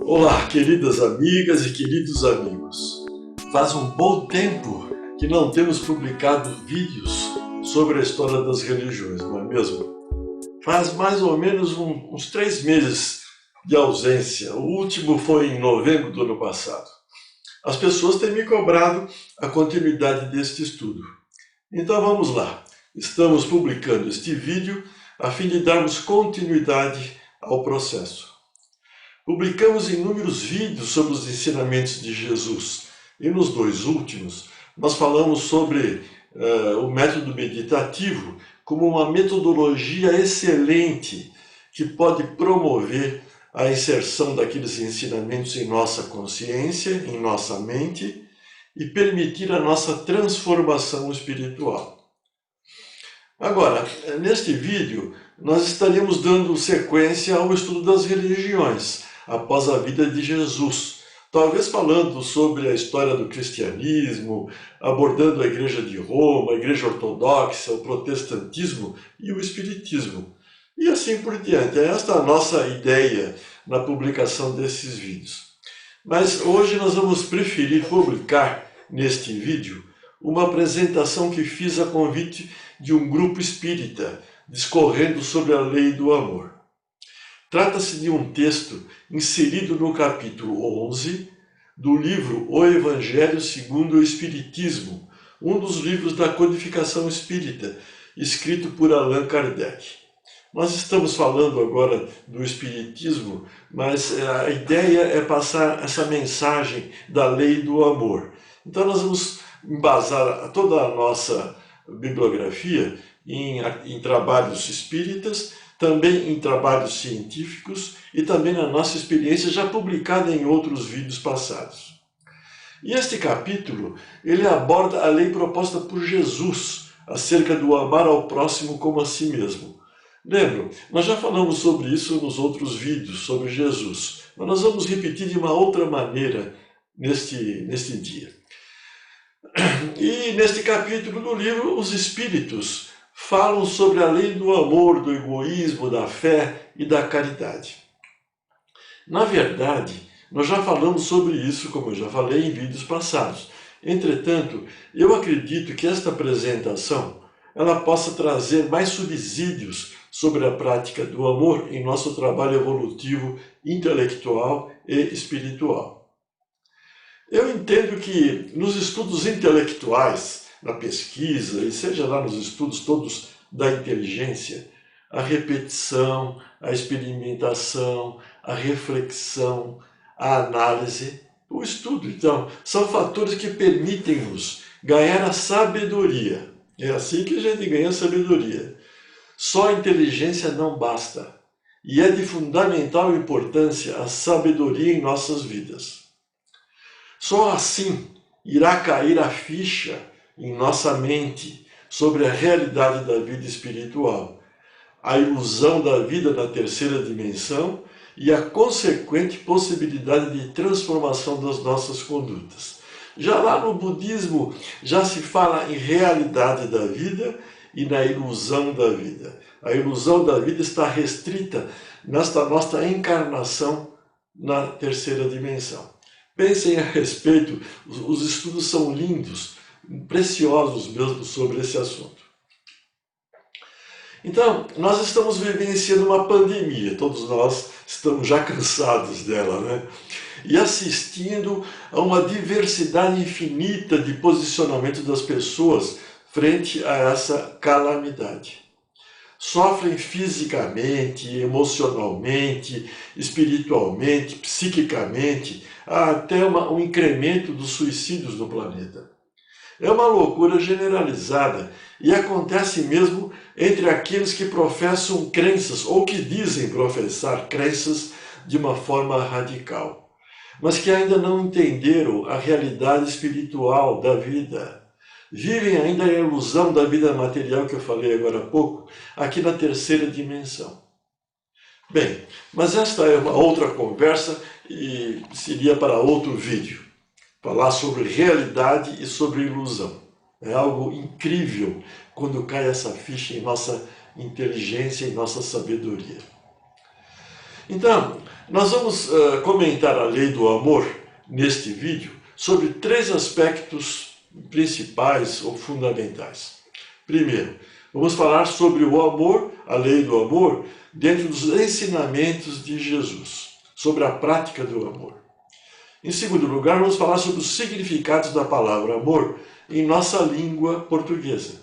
Olá, queridas amigas e queridos amigos. Faz um bom tempo que não temos publicado vídeos sobre a história das religiões, não é mesmo? Faz mais ou menos uns 3 meses de ausência. O último foi em novembro do ano passado. As pessoas têm me cobrado a continuidade deste estudo. Então vamos lá. Estamos publicando este vídeo a fim de darmos continuidade ao processo. Publicamos inúmeros vídeos sobre os ensinamentos de Jesus e nos 2 últimos nós falamos sobre o método meditativo como uma metodologia excelente que pode promover a inserção daqueles ensinamentos em nossa consciência, em nossa mente e permitir a nossa transformação espiritual. Agora, neste vídeo, nós estaremos dando sequência ao estudo das religiões após a vida de Jesus, talvez falando sobre a história do cristianismo, abordando a Igreja de Roma, a Igreja Ortodoxa, o protestantismo e o espiritismo. E assim por diante. É esta a nossa ideia na publicação desses vídeos. Mas hoje nós vamos preferir publicar neste vídeo uma apresentação que fiz a convite de um grupo espírita, discorrendo sobre a lei do amor. Trata-se de um texto inserido no capítulo 11 do livro O Evangelho segundo o Espiritismo, um dos livros da codificação espírita, escrito por Allan Kardec. Nós estamos falando agora do Espiritismo, mas a ideia é passar essa mensagem da lei do amor. Então nós vamos embasar toda a nossa bibliografia em trabalhos espíritas, também em trabalhos científicos e também na nossa experiência já publicada em outros vídeos passados. E este capítulo, ele aborda a lei proposta por Jesus acerca do amar ao próximo como a si mesmo. Lembram? Nós já falamos sobre isso nos outros vídeos sobre Jesus, mas nós vamos repetir de uma outra maneira neste dia. E neste capítulo do livro, os espíritos falam sobre a lei do amor, do egoísmo, da fé e da caridade. Na verdade, nós já falamos sobre isso, como eu já falei em vídeos passados. Entretanto, eu acredito que esta apresentação ela possa trazer mais subsídios sobre a prática do amor em nosso trabalho evolutivo, intelectual e espiritual. Eu entendo que nos estudos intelectuais, na pesquisa, e seja lá nos estudos todos da inteligência, a repetição, a experimentação, a reflexão, a análise, o estudo, então, são fatores que permitem-nos ganhar a sabedoria. É assim que a gente ganha a sabedoria. Só a inteligência não basta. E é de fundamental importância a sabedoria em nossas vidas. Só assim irá cair a ficha em nossa mente sobre a realidade da vida espiritual, a ilusão da vida na terceira dimensão e a consequente possibilidade de transformação das nossas condutas. Já lá no budismo já se fala em realidade da vida e na ilusão da vida. A ilusão da vida está restrita nesta nossa encarnação na terceira dimensão. Pensem a respeito, os estudos são lindos, preciosos mesmo sobre esse assunto. Então, nós estamos vivenciando uma pandemia, todos nós estamos já cansados dela, né? E assistindo a uma diversidade infinita de posicionamento das pessoas frente a essa calamidade. Sofrem fisicamente, emocionalmente, espiritualmente, psiquicamente, há até um incremento dos suicídios no planeta. É uma loucura generalizada e acontece mesmo entre aqueles que professam crenças ou que dizem professar crenças de uma forma radical, mas que ainda não entenderam a realidade espiritual da vida. Vivem ainda a ilusão da vida material que eu falei agora há pouco, aqui na terceira dimensão. Bem, mas esta é uma outra conversa e seria para outro vídeo. Falar sobre realidade e sobre ilusão. É algo incrível quando cai essa ficha em nossa inteligência e nossa sabedoria. Então, Nós vamos comentar a lei do amor neste vídeo sobre 3 aspectos principais ou fundamentais. Primeiro, vamos falar sobre o amor, a lei do amor, dentro dos ensinamentos de Jesus, sobre a prática do amor. Em segundo lugar, vamos falar sobre os significados da palavra amor em nossa língua portuguesa.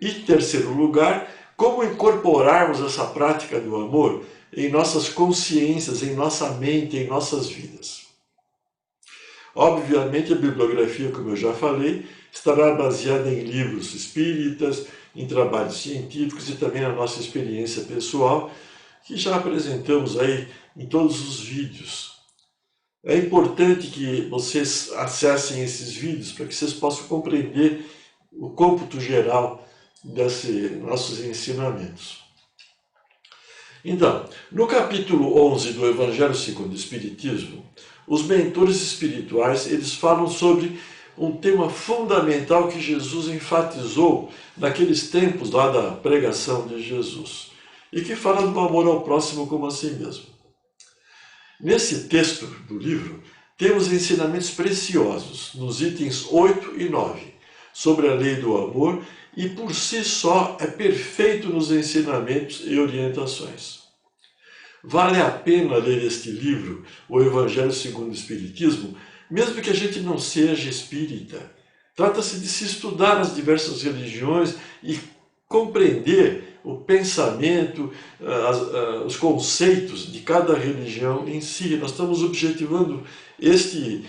E, em terceiro lugar, como incorporarmos essa prática do amor em nossas consciências, em nossa mente, em nossas vidas. Obviamente, a bibliografia, como eu já falei, estará baseada em livros espíritas, em trabalhos científicos e também na nossa experiência pessoal, que já apresentamos aí em todos os vídeos. É importante que vocês acessem esses vídeos para que vocês possam compreender o cômputo geral desses nossos ensinamentos. Então, no capítulo 11 do Evangelho segundo o Espiritismo, os mentores espirituais eles falam sobre um tema fundamental que Jesus enfatizou naqueles tempos lá da pregação de Jesus, e que fala do amor ao próximo como a si mesmo. Nesse texto do livro, temos ensinamentos preciosos nos itens 8 e 9, sobre a lei do amor, e por si só é perfeito nos ensinamentos e orientações. Vale a pena ler este livro, o Evangelho segundo o Espiritismo, mesmo que a gente não seja espírita. Trata-se de se estudar as diversas religiões e compreender o pensamento, os conceitos de cada religião em si. Nós estamos objetivando este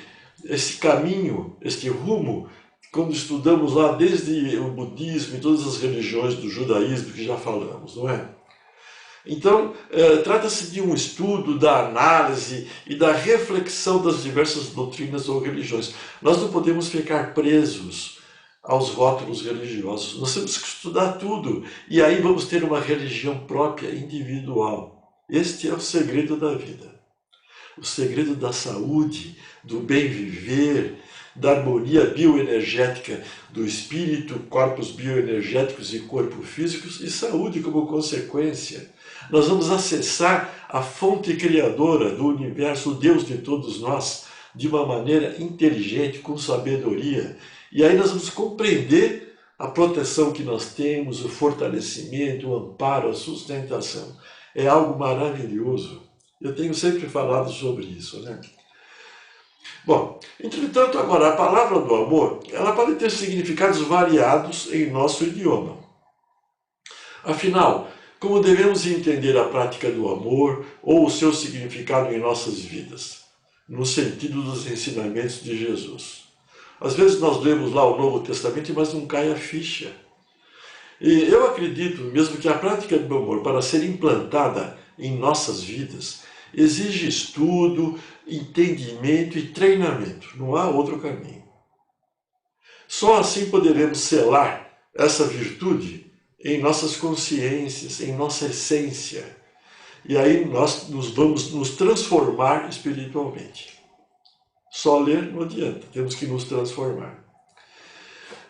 caminho, este rumo, quando estudamos lá desde o budismo e todas as religiões do judaísmo que já falamos, não é? Então, trata-se de um estudo da análise e da reflexão das diversas doutrinas ou religiões. Nós não podemos ficar presos aos rótulos religiosos. Nós temos que estudar tudo e aí vamos ter uma religião própria, individual. Este é o segredo da vida. O segredo da saúde, do bem viver, da harmonia bioenergética do espírito, corpos bioenergéticos e corpo físicos e saúde como consequência. Nós vamos acessar a fonte criadora do universo, o Deus de todos nós, de uma maneira inteligente, com sabedoria. E aí nós vamos compreender a proteção que nós temos, o fortalecimento, o amparo, a sustentação. É algo maravilhoso. Eu tenho sempre falado sobre isso, né? Bom, entretanto, agora, a palavra do amor, ela pode ter significados variados em nosso idioma. Afinal, como devemos entender a prática do amor ou o seu significado em nossas vidas, no sentido dos ensinamentos de Jesus? Às vezes nós lemos lá o Novo Testamento, mas não cai a ficha. E eu acredito mesmo que a prática do amor, para ser implantada em nossas vidas, exige estudo, entendimento e treinamento. Não há outro caminho. Só assim poderemos selar essa virtude em nossas consciências, em nossa essência. E aí nós vamos nos transformar espiritualmente. Só ler não adianta, temos que nos transformar.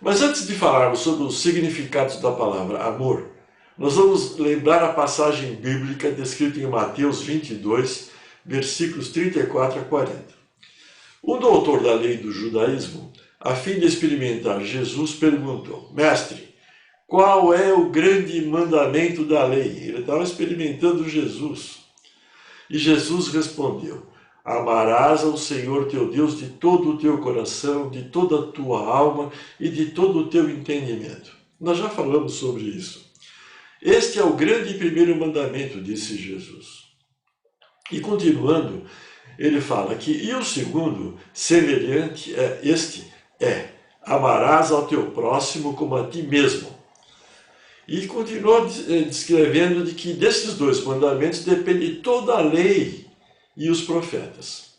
Mas antes de falarmos sobre os significados da palavra amor, nós vamos lembrar a passagem bíblica descrita em Mateus 22, versículos 34 a 40. Um doutor da lei do judaísmo, a fim de experimentar Jesus, perguntou: Mestre, qual é o grande mandamento da lei? Ele estava experimentando Jesus. E Jesus respondeu: Amarás ao Senhor teu Deus de todo o teu coração, de toda a tua alma e de todo o teu entendimento. Nós já falamos sobre isso. Este é o grande e primeiro mandamento, disse Jesus. E continuando, ele fala que, e o segundo, semelhante a este, amarás ao teu próximo como a ti mesmo. E continuou descrevendo de que desses 2 mandamentos depende toda a lei e os profetas.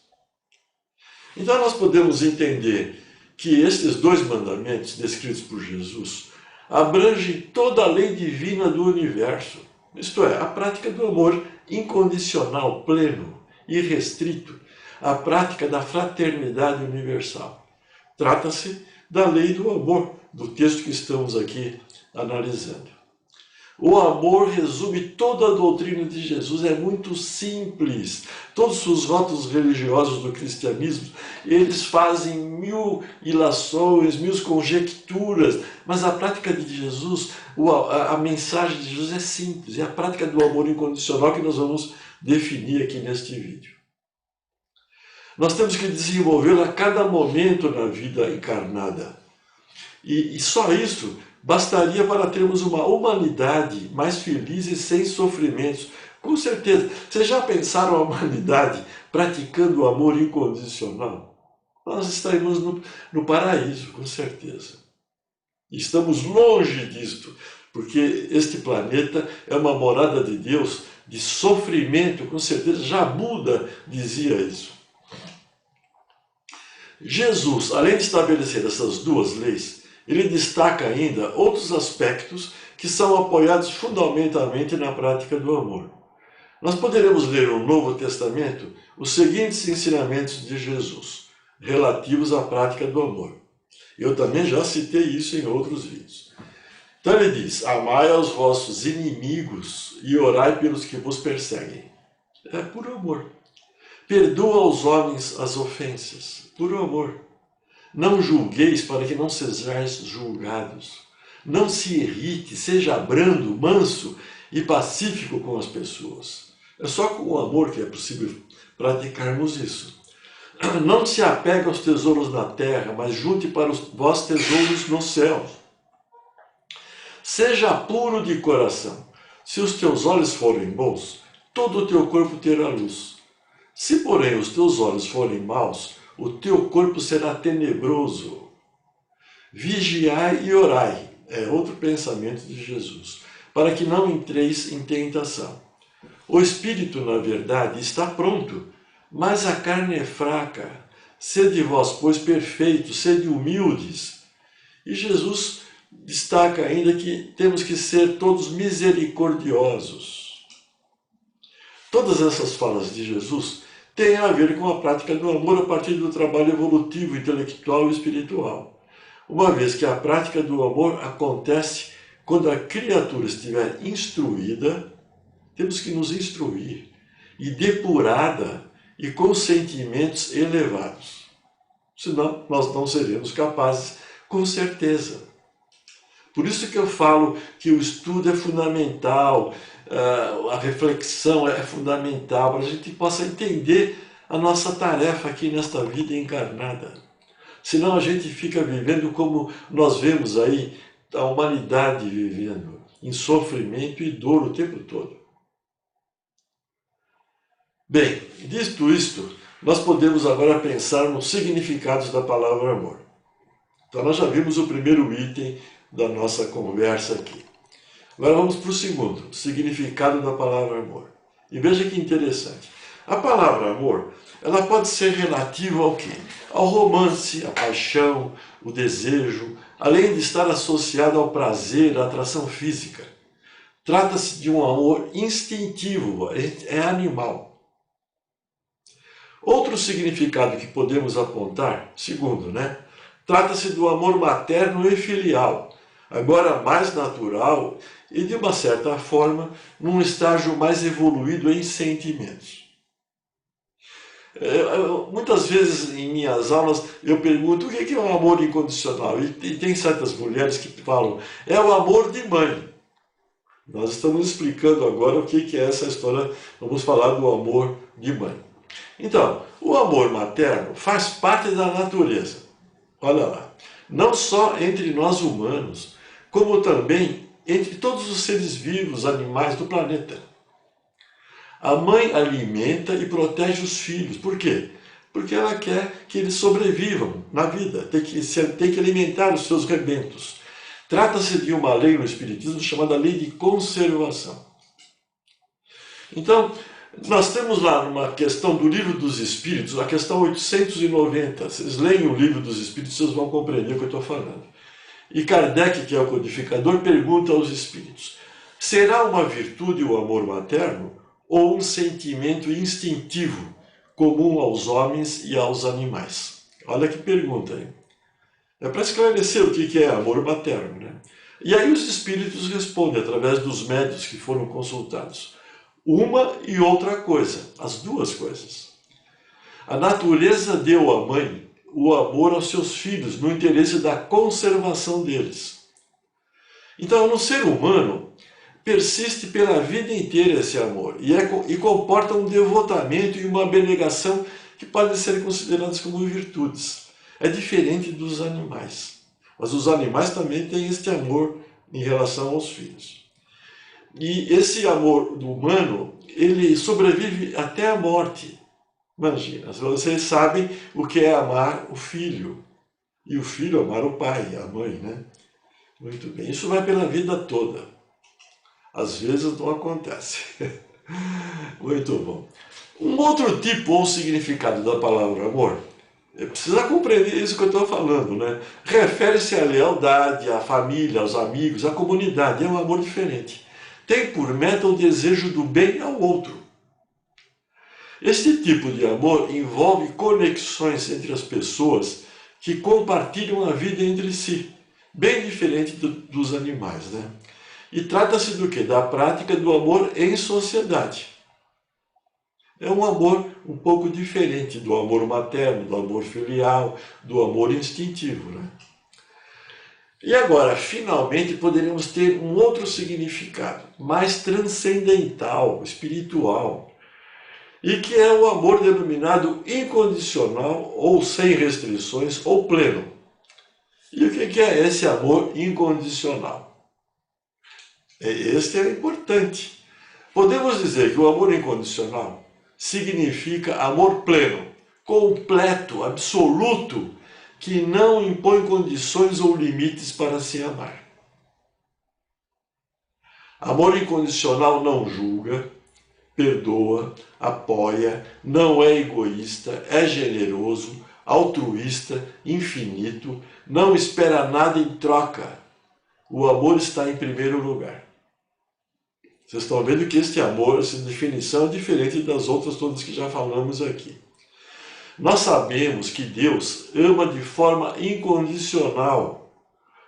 Então nós podemos entender que esses 2 mandamentos descritos por Jesus abrangem toda a lei divina do universo, isto é, a prática do amor incondicional, pleno, irrestrito, a prática da fraternidade universal. Trata-se da lei do amor, do texto que estamos aqui analisando. O amor resume toda a doutrina de Jesus, é muito simples. Todos os rótulos religiosos do cristianismo, eles fazem mil ilações, mil conjecturas, mas a prática de Jesus, a mensagem de Jesus é simples, é a prática do amor incondicional que nós vamos definir aqui neste vídeo. Nós temos que desenvolvê-la a cada momento na vida encarnada. E só isso bastaria para termos uma humanidade mais feliz e sem sofrimentos. Com certeza. Vocês já pensaram a humanidade praticando o amor incondicional? Nós estaremos no paraíso, com certeza. E estamos longe disto, porque este planeta é uma morada de Deus, de sofrimento, com certeza. Já Buda dizia isso. Jesus, além de estabelecer essas duas leis, ele destaca ainda outros aspectos que são apoiados fundamentalmente na prática do amor. Nós poderemos ler no Novo Testamento os seguintes ensinamentos de Jesus, relativos à prática do amor. Eu também já citei isso em outros vídeos. Então ele diz, amai aos vossos inimigos e orai pelos que vos perseguem. É puro amor. Perdoa aos homens as ofensas, puro amor. Não julgueis para que não sejais julgados. Não se irrite, seja brando, manso e pacífico com as pessoas. É só com o amor que é possível praticarmos isso. Não se apegue aos tesouros na terra, mas junte para vós tesouros no céu. Seja puro de coração. Se os teus olhos forem bons, todo o teu corpo terá luz. Se, porém, os teus olhos forem maus, o teu corpo será tenebroso. Vigiai e orai, é outro pensamento de Jesus, para que não entreis em tentação. O espírito, na verdade, está pronto, mas a carne é fraca. Sede vós, pois, perfeitos, sede humildes. E Jesus destaca ainda que temos que ser todos misericordiosos. Todas essas falas de Jesus têm a ver com a prática do amor a partir do trabalho evolutivo, intelectual e espiritual. Uma vez que a prática do amor acontece quando a criatura estiver instruída, temos que nos instruir, e depurada e com sentimentos elevados. Senão, nós não seremos capazes, com certeza. Por isso que eu falo que o estudo é fundamental, a reflexão é fundamental, para a gente possa entender a nossa tarefa aqui nesta vida encarnada. Senão a gente fica vivendo como nós vemos aí a humanidade vivendo, em sofrimento e dor o tempo todo. Bem, dito isto, nós podemos agora pensar nos significados da palavra amor. Então nós já vimos o primeiro item da nossa conversa aqui. Agora vamos para o segundo, o significado da palavra amor. E veja que interessante. A palavra amor, ela pode ser relativa ao quê? Ao romance, à paixão, o desejo, além de estar associada ao prazer, à atração física. Trata-se de um amor instintivo, é animal. Outro significado que podemos apontar, segundo, trata-se do amor materno e filial, agora mais natural e, de uma certa forma, num estágio mais evoluído em sentimentos. Muitas vezes em minhas aulas eu pergunto o que é o amor incondicional, e tem certas mulheres que falam, é o amor de mãe. Nós estamos explicando agora o que é essa história, vamos falar do amor de mãe. Então, o amor materno faz parte da natureza. Olha lá, não só entre nós humanos, como também entre todos os seres vivos, animais do planeta. A mãe alimenta e protege os filhos. Por quê? Porque ela quer que eles sobrevivam na vida, tem que alimentar os seus rebentos. Trata-se de uma lei no Espiritismo chamada lei de conservação. Então, nós temos lá uma questão do Livro dos Espíritos, a questão 890. Vocês leem o Livro dos Espíritos, vocês vão compreender o que eu estou falando. E Kardec, que é o codificador, pergunta aos espíritos, será uma virtude o amor materno ou um sentimento instintivo comum aos homens e aos animais? Olha que pergunta aí. É para esclarecer o que é amor materno, E aí os espíritos respondem através dos médiuns que foram consultados. Uma e outra coisa, as duas coisas. A natureza deu à mãe o amor aos seus filhos no interesse da conservação deles. Então, no ser humano, persiste pela vida inteira esse amor e comporta um devotamento e uma abnegação que podem ser consideradas como virtudes. É diferente dos animais. Mas os animais também têm este amor em relação aos filhos. E esse amor do humano, ele sobrevive até a morte. Imagina, vocês sabem o que é amar o filho. E o filho amar o pai, a mãe, né? Muito bem. Isso vai pela vida toda. Às vezes não acontece. Muito bom. Um outro tipo ou significado da palavra amor, precisa compreender isso que eu estou falando, né? Refere-se à lealdade, à família, aos amigos, à comunidade. É um amor diferente. Tem por meta o desejo do bem ao outro. Este tipo de amor envolve conexões entre as pessoas que compartilham a vida entre si, bem diferente dos animais, né? E trata-se do quê? Da prática do amor em sociedade. É um amor um pouco diferente do amor materno, do amor filial, do amor instintivo, né? E agora, finalmente, poderíamos ter um outro significado, mais transcendental, espiritual, e que é o amor denominado incondicional, ou sem restrições, ou pleno. E o que é esse amor incondicional? Este é importante. Podemos dizer que o amor incondicional significa amor pleno, completo, absoluto, que não impõe condições ou limites para se amar. Amor incondicional não julga, perdoa, apoia, não é egoísta, é generoso, altruísta, infinito, não espera nada em troca. O amor está em primeiro lugar. Vocês estão vendo que este amor, essa definição é diferente das outras todas que já falamos aqui. Nós sabemos que Deus ama de forma incondicional,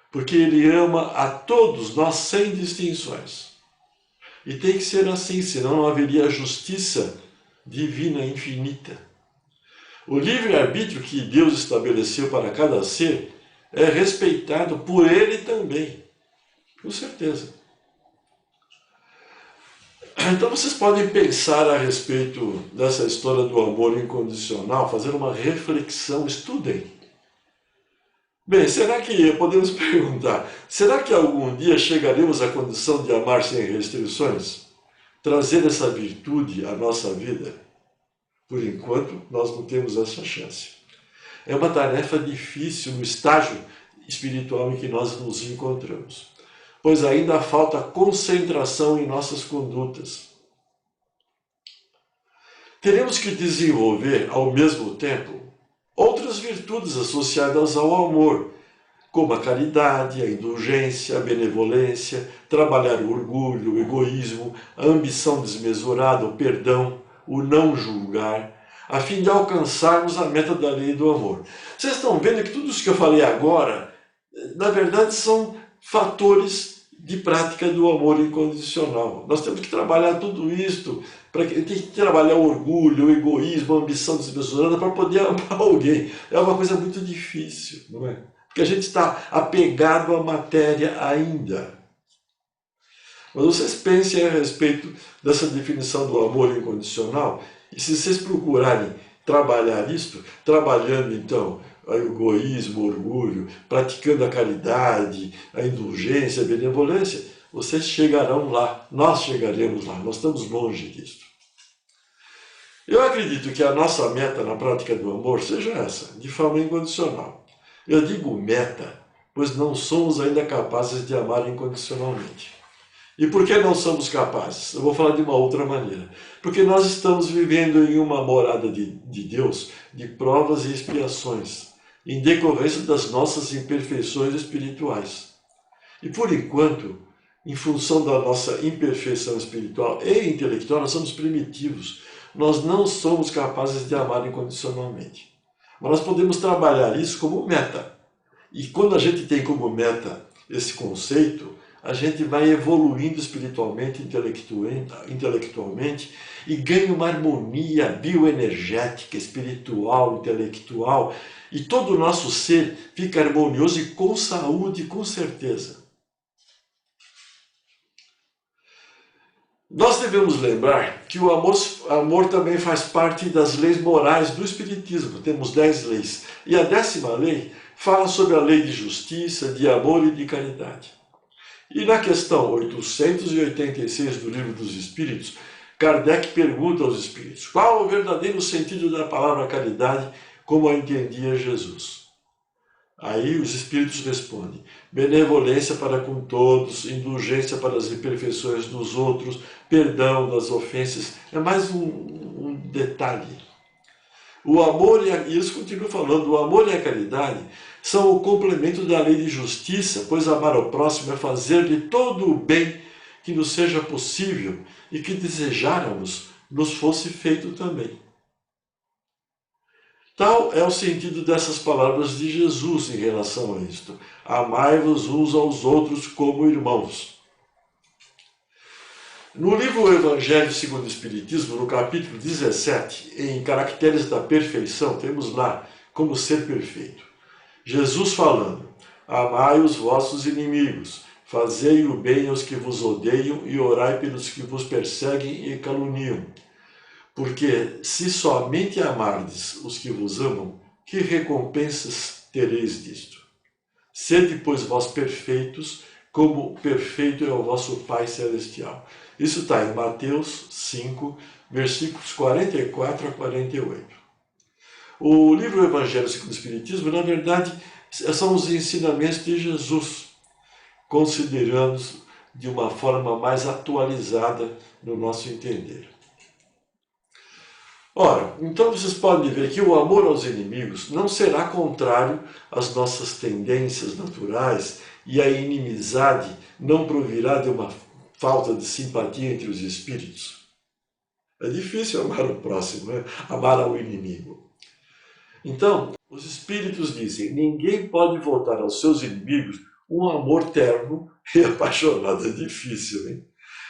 porque Ele ama a todos nós sem distinções. E tem que ser assim, senão não haveria justiça divina infinita. O livre-arbítrio que Deus estabeleceu para cada ser é respeitado por Ele também, com certeza. Então vocês podem pensar a respeito dessa história do amor incondicional, fazer uma reflexão, estudem. Bem, podemos perguntar, será que algum dia chegaremos à condição de amar sem restrições? Trazer essa virtude à nossa vida? Por enquanto, nós não temos essa chance. É uma tarefa difícil no estágio espiritual em que nós nos encontramos, pois ainda falta concentração em nossas condutas. Teremos que desenvolver, ao mesmo tempo, outras virtudes associadas ao amor, como a caridade, a indulgência, a benevolência, trabalhar o orgulho, o egoísmo, a ambição desmesurada, o perdão, o não julgar, a fim de alcançarmos a meta da lei do amor. Vocês estão vendo que tudo isso que eu falei agora, na verdade, são fatores de prática do amor incondicional. Nós temos que trabalhar tudo isso, tem que trabalhar o orgulho, o egoísmo, a ambição desmesurada para poder amar alguém. É uma coisa muito difícil, não é? Porque a gente está apegado à matéria ainda. Mas vocês pensem a respeito dessa definição do amor incondicional, e se vocês procurarem trabalhar isto, trabalhando então o egoísmo, o orgulho, praticando a caridade, a indulgência, a benevolência, vocês chegarão lá, nós chegaremos lá, nós estamos longe disso. Eu acredito que a nossa meta na prática do amor seja essa, de forma incondicional. Eu digo meta, pois não somos ainda capazes de amar incondicionalmente. E por que não somos capazes? Eu vou falar de uma outra maneira. Porque nós estamos vivendo em uma morada de Deus, de provas e expiações, em decorrência das nossas imperfeições espirituais. E por enquanto, em função da nossa imperfeição espiritual e intelectual, nós somos primitivos. Nós não somos capazes de amar incondicionalmente. Mas nós podemos trabalhar isso como meta. E quando a gente tem como meta esse conceito, a gente vai evoluindo espiritualmente, intelectualmente e ganha uma harmonia bioenergética, espiritual, intelectual, e todo o nosso ser fica harmonioso e com saúde, com certeza. Nós devemos lembrar que o amor também faz parte das leis morais do Espiritismo. Temos 10 leis. E a 10ª lei fala sobre a lei de justiça, de amor e de caridade. E na questão 886 do Livro dos Espíritos, Kardec pergunta aos espíritos: qual o verdadeiro sentido da palavra caridade como a entendia Jesus? Aí os espíritos respondem: benevolência para com todos, indulgência para as imperfeições dos outros, perdão das ofensas. É mais um detalhe. O amor e eles continuam falando, o amor e a caridade são o complemento da lei de justiça, pois amar ao próximo é fazer-lhe todo o bem que nos seja possível e que desejáramos nos fosse feito também. Tal é o sentido dessas palavras de Jesus em relação a isto. Amai-vos uns aos outros como irmãos. No livro Evangelho segundo o Espiritismo, no capítulo 17, em Caracteres da Perfeição, temos lá como ser perfeito. Jesus falando: amai os vossos inimigos, fazei o bem aos que vos odeiam e orai pelos que vos perseguem e caluniam. Porque se somente amardes os que vos amam, que recompensas tereis disto? Sede, pois, vós perfeitos, como perfeito é o vosso Pai Celestial. Isso está em Mateus 5, versículos 44 a 48. O livro Evangelho segundo o Espiritismo, na verdade, são os ensinamentos de Jesus, considerando de uma forma mais atualizada no nosso entender. Ora, então vocês podem ver que o amor aos inimigos não será contrário às nossas tendências naturais e a inimizade não provirá de uma falta de simpatia entre os espíritos. É difícil amar o próximo, né? Amar ao inimigo. Então, os espíritos dizem: ninguém pode voltar aos seus inimigos um amor terno e apaixonado. É difícil, hein?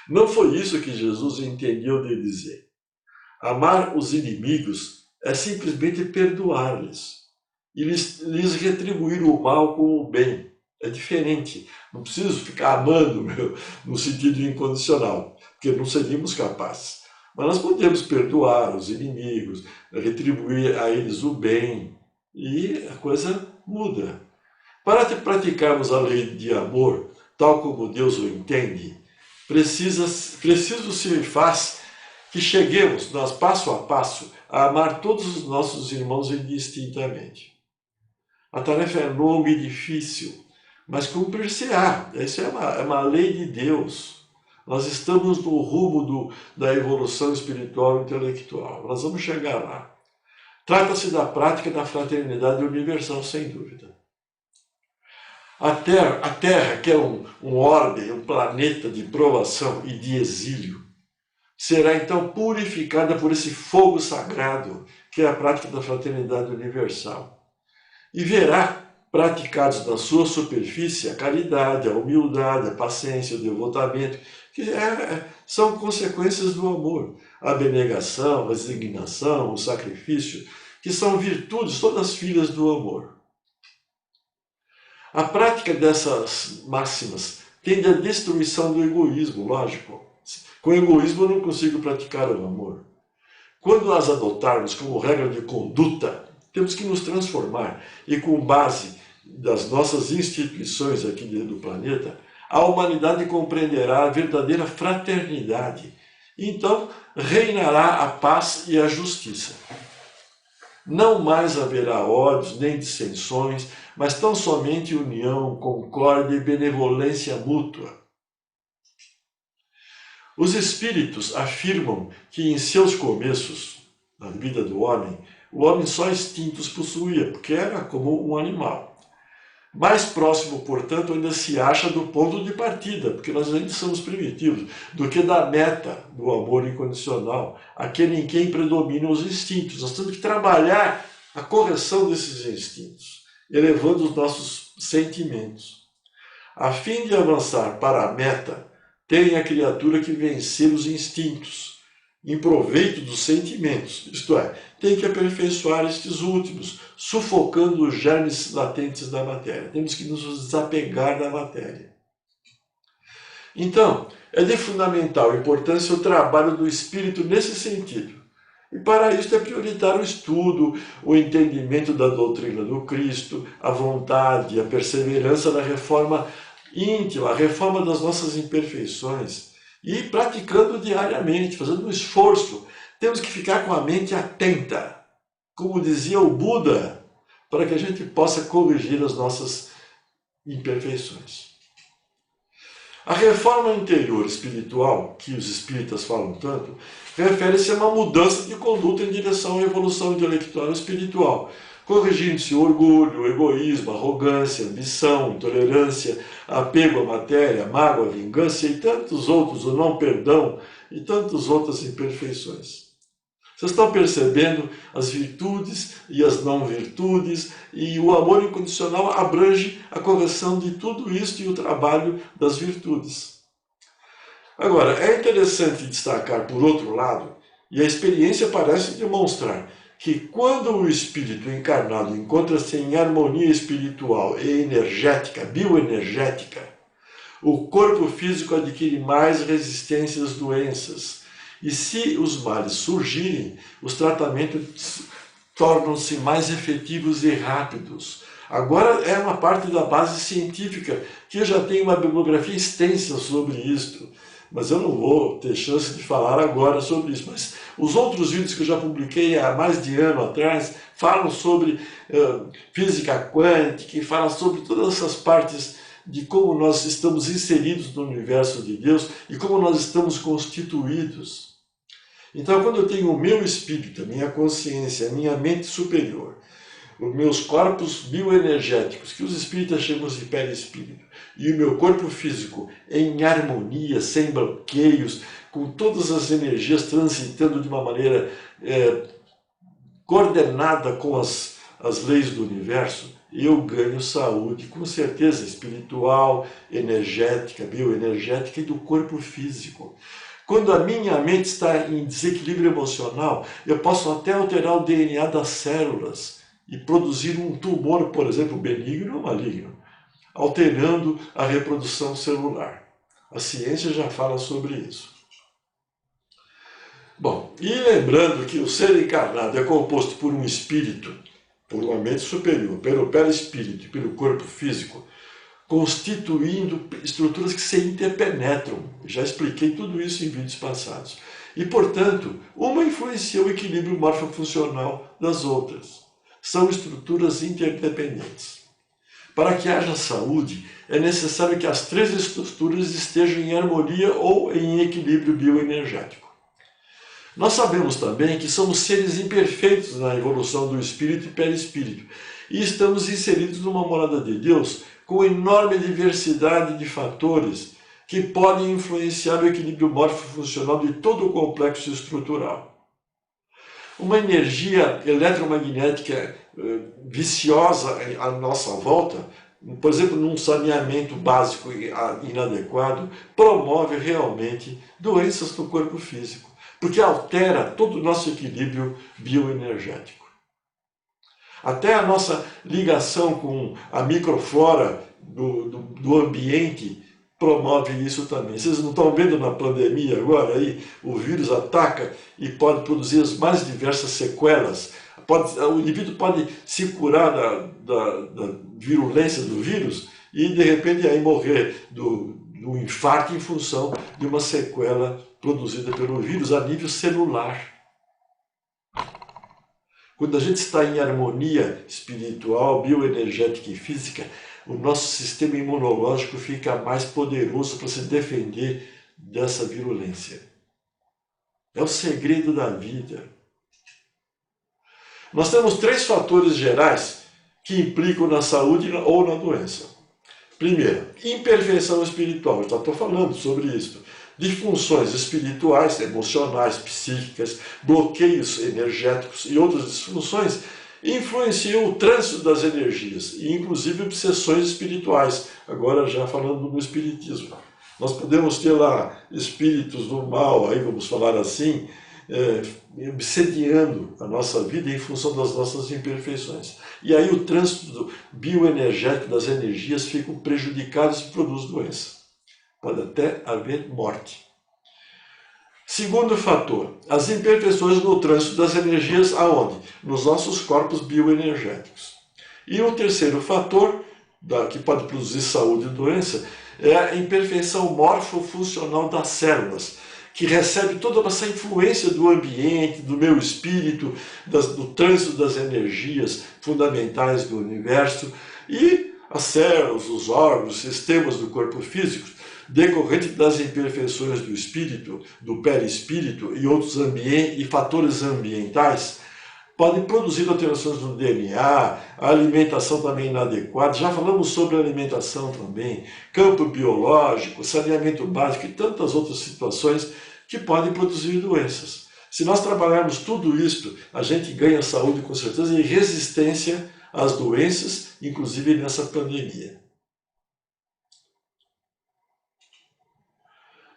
Não foi isso que Jesus entendeu de dizer. Amar os inimigos é simplesmente perdoar-lhes e lhes retribuir o mal com o bem. É diferente. Não preciso ficar amando no sentido incondicional, porque não seríamos capazes. Mas nós podemos perdoar os inimigos, retribuir a eles o bem, e a coisa muda. Para praticarmos a lei de amor, tal como Deus o entende, preciso se faz que cheguemos, nós passo a passo, a amar todos os nossos irmãos indistintamente. A tarefa é longa e difícil, mas cumprir-se-á. Essa é uma lei de Deus. Nós estamos no rumo da evolução espiritual e intelectual. Nós vamos chegar lá. Trata-se da prática da fraternidade universal, sem dúvida. A Terra, que é um orbe, um planeta de provação e de exílio, será então purificada por esse fogo sagrado, que é a prática da fraternidade universal. E verá praticados na sua superfície a caridade, a humildade, a paciência, o devotamento, que são consequências do amor. A abnegação, a resignação, o sacrifício, que são virtudes, todas filhas do amor. A prática dessas máximas tende à destruição do egoísmo, lógico. Com egoísmo eu não consigo praticar o amor. Quando as adotarmos como regra de conduta, temos que nos transformar e, com base das nossas instituições aqui do planeta, a humanidade compreenderá a verdadeira fraternidade. Então, reinará a paz e a justiça. Não mais haverá ódios nem dissensões, mas tão somente união, concórdia e benevolência mútua. Os espíritos afirmam que em seus começos, na vida do homem, o homem só instintos possuía, porque era como um animal. Mais próximo, portanto, ainda se acha do ponto de partida, porque nós ainda somos primitivos, do que da meta do amor incondicional, aquele em quem predominam os instintos. Nós temos que trabalhar a correção desses instintos, elevando os nossos sentimentos. A fim de avançar para a meta, tem a criatura que vencer os instintos, em proveito dos sentimentos, isto é, tem que aperfeiçoar estes últimos, sufocando os germes latentes da matéria. Temos que nos desapegar da matéria. Então, é de fundamental importância o trabalho do espírito nesse sentido. E para isso é prioritário o estudo, o entendimento da doutrina do Cristo, a vontade, a perseverança na reforma íntima, a reforma das nossas imperfeições. E praticando diariamente, fazendo um esforço. Temos que ficar com a mente atenta, como dizia o Buda, para que a gente possa corrigir as nossas imperfeições. A reforma interior espiritual, que os espíritas falam tanto, refere-se a uma mudança de conduta em direção à evolução intelectual e espiritual, corrigindo-se o orgulho, o egoísmo, a arrogância, a ambição, a intolerância, apego à matéria, a mágoa, a vingança e tantos outros, o não perdão e tantas outras imperfeições. Vocês estão percebendo as virtudes e as não virtudes, e o amor incondicional abrange a correção de tudo isso e o trabalho das virtudes. Agora, é interessante destacar, por outro lado, e a experiência parece demonstrar, que quando o espírito encarnado encontra-se em harmonia espiritual e energética, bioenergética, o corpo físico adquire mais resistência às doenças. E se os males surgirem, os tratamentos tornam-se mais efetivos e rápidos. Agora é uma parte da base científica, que eu já tenho uma bibliografia extensa sobre isto. Mas eu não vou ter chance de falar agora sobre isso. Mas os outros vídeos que eu já publiquei há mais de ano atrás falam sobre física quântica e falam sobre todas essas partes de como nós estamos inseridos no universo de Deus e como nós estamos constituídos. Então, quando eu tenho o meu espírito, a minha consciência, a minha mente superior, os meus corpos bioenergéticos, que os espíritas chamam de perispírito, e o meu corpo físico em harmonia, sem bloqueios, com todas as energias transitando de uma maneira coordenada com as leis do universo, eu ganho saúde, com certeza, espiritual, energética, bioenergética e do corpo físico. Quando a minha mente está em desequilíbrio emocional, eu posso até alterar o DNA das células e produzir um tumor, por exemplo, benigno ou maligno, alterando a reprodução celular. A ciência já fala sobre isso. Bom, e lembrando que o ser encarnado é composto por um espírito, por uma mente superior, pelo perispírito e pelo corpo físico, constituindo estruturas que se interpenetram. Já expliquei tudo isso em vídeos passados. E, portanto, uma influencia o equilíbrio morfofuncional das outras. São estruturas interdependentes. Para que haja saúde, é necessário que as três estruturas estejam em harmonia ou em equilíbrio bioenergético. Nós sabemos também que somos seres imperfeitos na evolução do espírito e perispírito, e estamos inseridos numa morada de Deus com enorme diversidade de fatores que podem influenciar o equilíbrio morfofuncional de todo o complexo estrutural. Uma energia eletromagnética viciosa à nossa volta, por exemplo, num saneamento básico inadequado, promove realmente doenças no corpo físico, porque altera todo o nosso equilíbrio bioenergético. Até a nossa ligação com a microflora do ambiente promove isso também. Vocês não estão vendo na pandemia agora aí? O vírus ataca e pode produzir as mais diversas sequelas. O indivíduo pode se curar da virulência do vírus e de repente aí morrer do infarto em função de uma sequela produzida pelo vírus a nível celular. Quando a gente está em harmonia espiritual, bioenergética e física, o nosso sistema imunológico fica mais poderoso para se defender dessa virulência. É o segredo da vida. Nós temos três fatores gerais que implicam na saúde ou na doença. Primeiro, imperfeição espiritual. Eu já estou falando sobre isso. Disfunções espirituais, emocionais, psíquicas, bloqueios energéticos e outras disfunções influenciam o trânsito das energias, e inclusive obsessões espirituais, agora já falando no espiritismo. Nós podemos ter lá espíritos do mal, aí vamos falar assim, obsediando a nossa vida em função das nossas imperfeições. E aí o trânsito bioenergético das energias fica prejudicado e produz doença. Pode até haver morte. Segundo fator, as imperfeições no trânsito das energias aonde? Nos nossos corpos bioenergéticos. E o terceiro fator, que pode produzir saúde e doença, é a imperfeição morfofuncional das células, que recebe toda essa influência do ambiente, do meu espírito, do trânsito das energias fundamentais do universo, e as células, os órgãos, os sistemas do corpo físico, decorrente das imperfeições do espírito, do perispírito e outros e fatores ambientais, podem produzir alterações no DNA, a alimentação também inadequada. Já falamos sobre alimentação também, campo biológico, saneamento básico e tantas outras situações que podem produzir doenças. Se nós trabalharmos tudo isto, a gente ganha saúde com certeza e resistência às doenças, inclusive nessa pandemia.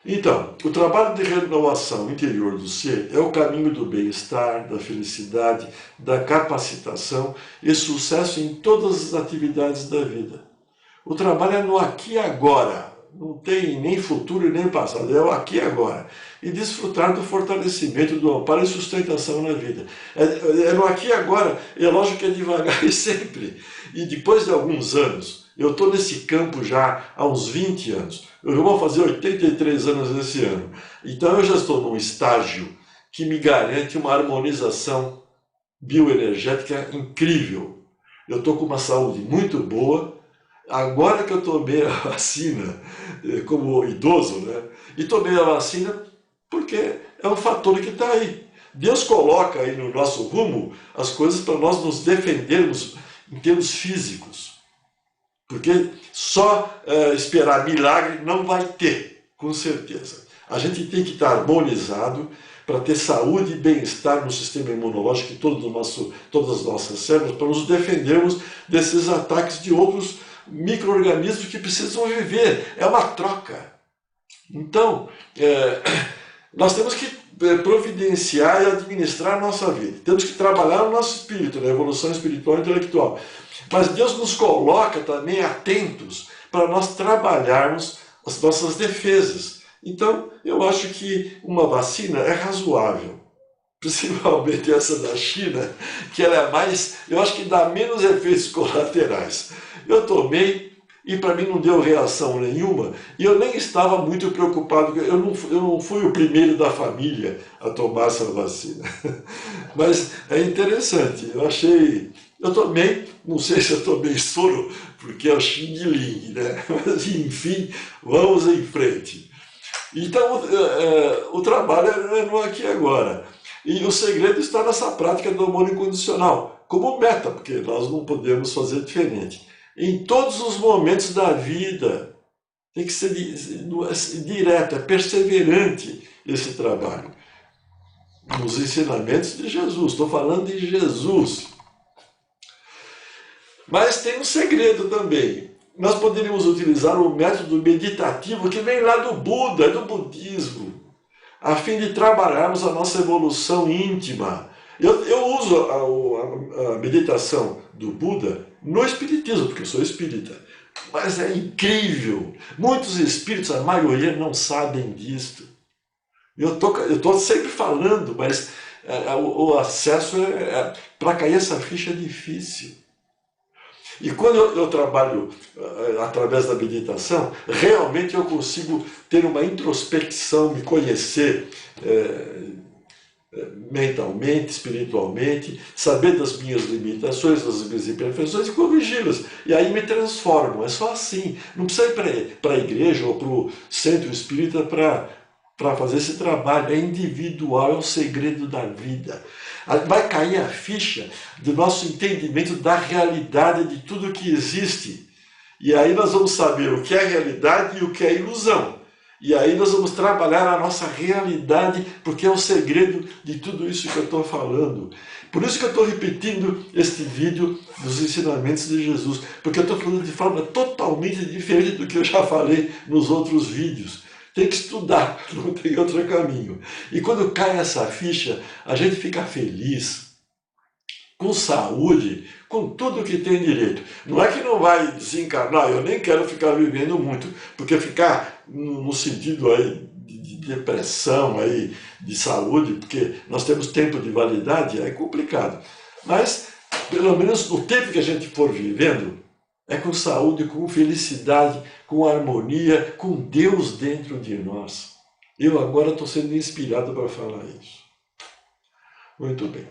Então, o trabalho de renovação interior do ser é o caminho do bem-estar, da felicidade, da capacitação e sucesso em todas as atividades da vida. O trabalho é no aqui e agora, não tem nem futuro nem passado, é o aqui e agora. E desfrutar do fortalecimento, do amparo e sustentação na vida. É no aqui e agora, é lógico que é devagar e sempre. E depois de alguns anos, eu estou nesse campo já há uns 20 anos. Eu vou fazer 83 anos esse ano. Então eu já estou num estágio que me garante uma harmonização bioenergética incrível. Eu estou com uma saúde muito boa. Agora que eu tomei a vacina, como idoso, né? E tomei a vacina porque é um fator que está aí. Deus coloca aí no nosso rumo as coisas para nós nos defendermos em termos físicos. Porque só esperar milagre não vai ter, com certeza. A gente tem que estar harmonizado para ter saúde e bem-estar no sistema imunológico e todas as nossas células, para nos defendermos desses ataques de outros micro-organismos que precisam viver. É uma troca. Então, nós temos que providenciar e administrar a nossa vida. Temos que trabalhar o nosso espírito, na evolução espiritual e intelectual. Mas Deus nos coloca também atentos para nós trabalharmos as nossas defesas. Então, eu acho que uma vacina é razoável. Principalmente essa da China, que ela é mais, eu acho que dá menos efeitos colaterais. Eu tomei e para mim não deu reação nenhuma, e eu nem estava muito preocupado, eu não fui o primeiro da família a tomar essa vacina. Mas é interessante, eu tomei, não sei se eu tomei soro, porque é o Xing Ling, né? Mas enfim, vamos em frente. Então, o trabalho é no aqui e agora. E o segredo está nessa prática do amor incondicional, como meta, porque nós não podemos fazer diferente. Em todos os momentos da vida, tem que ser direto, é perseverante esse trabalho. Nos ensinamentos de Jesus, estou falando de Jesus. Mas tem um segredo também. Nós poderíamos utilizar o método meditativo que vem lá do Buda, do budismo, a fim de trabalharmos a nossa evolução íntima. Eu uso a meditação do Buda no espiritismo, porque eu sou espírita. Mas é incrível. Muitos espíritos, a maioria, não sabem disto. Eu estou sempre falando, mas o acesso para cair essa ficha é difícil. E quando eu trabalho através da meditação, realmente eu consigo ter uma introspecção, me conhecer mentalmente, espiritualmente, saber das minhas limitações, das minhas imperfeições e corrigi-las. E aí me transformo. É só assim. Não precisa ir para a igreja ou para o centro espírita para fazer esse trabalho. É individual, é o segredo da vida. Vai cair a ficha do nosso entendimento da realidade de tudo que existe. E aí nós vamos saber o que é realidade e o que é ilusão. E aí nós vamos trabalhar a nossa realidade, porque é o segredo de tudo isso que eu estou falando. Por isso que eu estou repetindo este vídeo dos ensinamentos de Jesus, porque eu estou falando de forma totalmente diferente do que eu já falei nos outros vídeos. Tem que estudar, não tem outro caminho. E quando cai essa ficha, a gente fica feliz, com saúde, com tudo que tem direito. Não é que não vai desencarnar, eu nem quero ficar vivendo muito, porque ficar no sentido aí de depressão, aí, de saúde, porque nós temos tempo de validade, é complicado. Mas, pelo menos no tempo que a gente for vivendo, é com saúde, com felicidade, com harmonia, com Deus dentro de nós. Eu agora estou sendo inspirado para falar isso. Muito bem.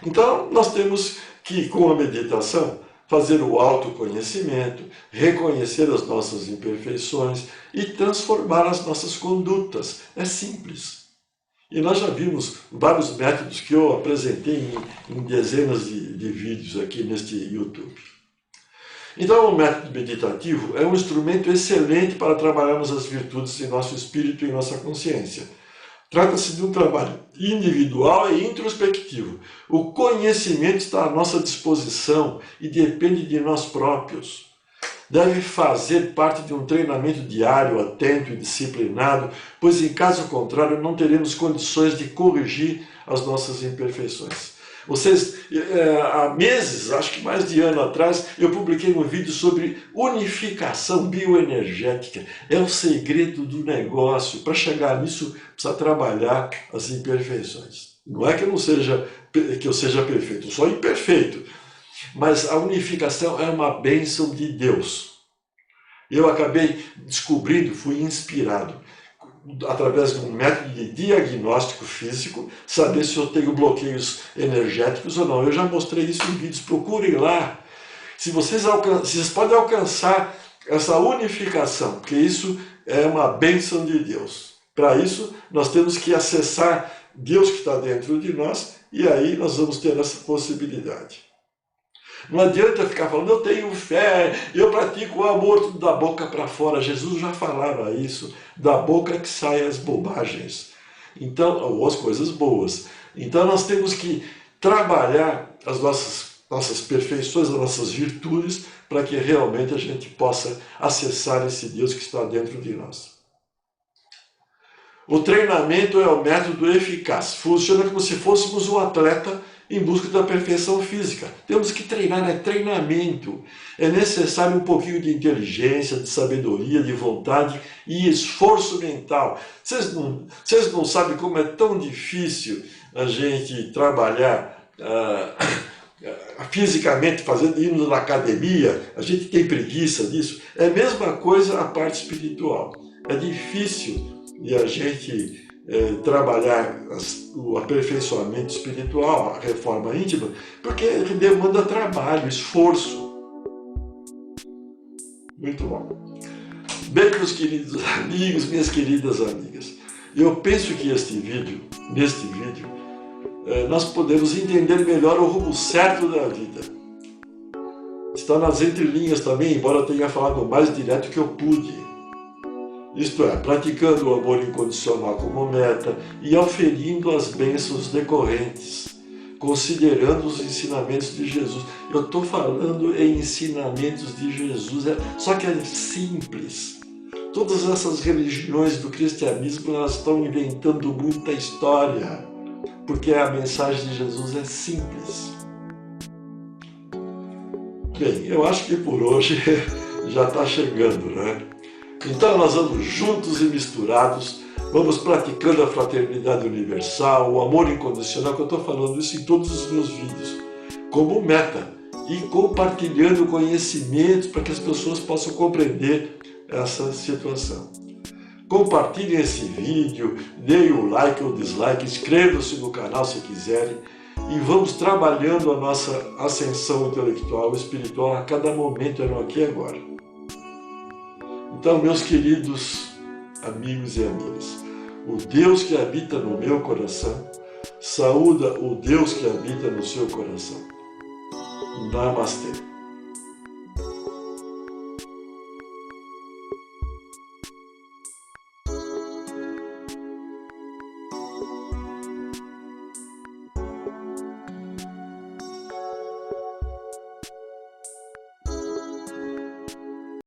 Então, nós temos que, com a meditação, fazer o autoconhecimento, reconhecer as nossas imperfeições e transformar as nossas condutas. É simples. E nós já vimos vários métodos que eu apresentei em dezenas de vídeos aqui neste YouTube. Então, o método meditativo é um instrumento excelente para trabalharmos as virtudes em nosso espírito e em nossa consciência. Trata-se de um trabalho individual e introspectivo. O conhecimento está à nossa disposição e depende de nós próprios. Deve fazer parte de um treinamento diário, atento e disciplinado, pois em caso contrário não teremos condições de corrigir as nossas imperfeições. Vocês, há meses, acho que mais de ano atrás, eu publiquei um vídeo sobre unificação bioenergética. É o segredo do negócio. Para chegar nisso, precisa trabalhar as imperfeições. Não é que eu seja perfeito, eu sou imperfeito. Mas a unificação é uma bênção de Deus. Eu acabei descobrindo, fui inspirado, através de um método de diagnóstico físico, saber se eu tenho bloqueios energéticos ou não. Eu já mostrei isso em vídeos, procurem lá. Se vocês podem alcançar essa unificação, porque isso é uma bênção de Deus. Para isso, nós temos que acessar Deus que está dentro de nós, e aí nós vamos ter essa possibilidade. Não adianta ficar falando, eu tenho fé, eu pratico o amor, tudo da boca para fora. Jesus já falava isso, da boca que saem as bobagens, então, ou as coisas boas. Então nós temos que trabalhar as nossas perfeições, as nossas virtudes, para que realmente a gente possa acessar esse Deus que está dentro de nós. O treinamento é um método eficaz, funciona como se fôssemos um atleta em busca da perfeição física. Temos que treinar, é treinamento. É necessário um pouquinho de inteligência, de sabedoria, de vontade e esforço mental. Vocês não sabem como é tão difícil a gente trabalhar fisicamente, indo na academia, a gente tem preguiça disso. É a mesma coisa a parte espiritual. É difícil de a gente trabalhar o aperfeiçoamento espiritual, a reforma íntima, porque demanda trabalho, esforço. Muito bom. Bem, meus queridos amigos, minhas queridas amigas, eu penso que neste vídeo, nós podemos entender melhor o rumo certo da vida. Está nas entrelinhas também, embora eu tenha falado o mais direto que eu pude. Isto é, praticando o amor incondicional como meta e auferindo as bênçãos decorrentes, considerando os ensinamentos de Jesus. Eu estou falando em ensinamentos de Jesus, só que é simples. Todas essas religiões do cristianismo, elas estão inventando muita história, porque a mensagem de Jesus é simples. Bem, eu acho que por hoje já está chegando, né? Então nós vamos juntos e misturados, vamos praticando a fraternidade universal, o amor incondicional, que eu estou falando isso em todos os meus vídeos, como meta, e compartilhando conhecimentos para que as pessoas possam compreender essa situação. Compartilhem esse vídeo, deem o like ou dislike, inscrevam-se no canal se quiserem, e vamos trabalhando a nossa ascensão intelectual e espiritual a cada momento, no aqui e agora. Então, meus queridos amigos e amigas, o Deus que habita no meu coração, saúda o Deus que habita no seu coração. Namastê.